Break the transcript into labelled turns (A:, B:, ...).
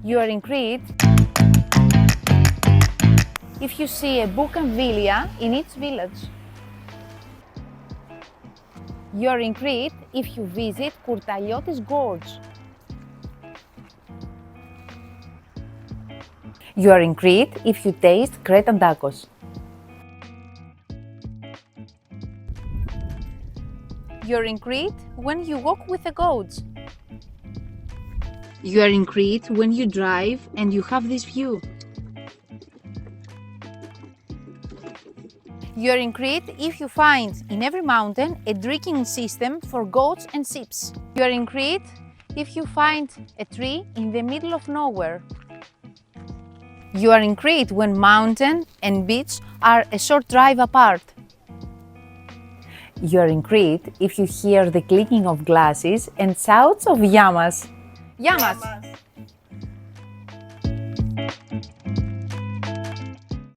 A: You are in Crete if you see a bougainvillea in each village. You are in Crete if you visit Kurtaliotis Gorge. You are in Crete if you taste Cretan tacos. You are in Crete when you walk with the goats. You are in Crete when you drive and you have this view. You are in Crete if you find in every mountain a drinking system for goats and sheep. You are in Crete if you find a tree in the middle of nowhere. You are in Crete when mountain and beach are a short drive apart. You are in Crete if you hear the clicking of glasses and shouts of yamas. Yamas!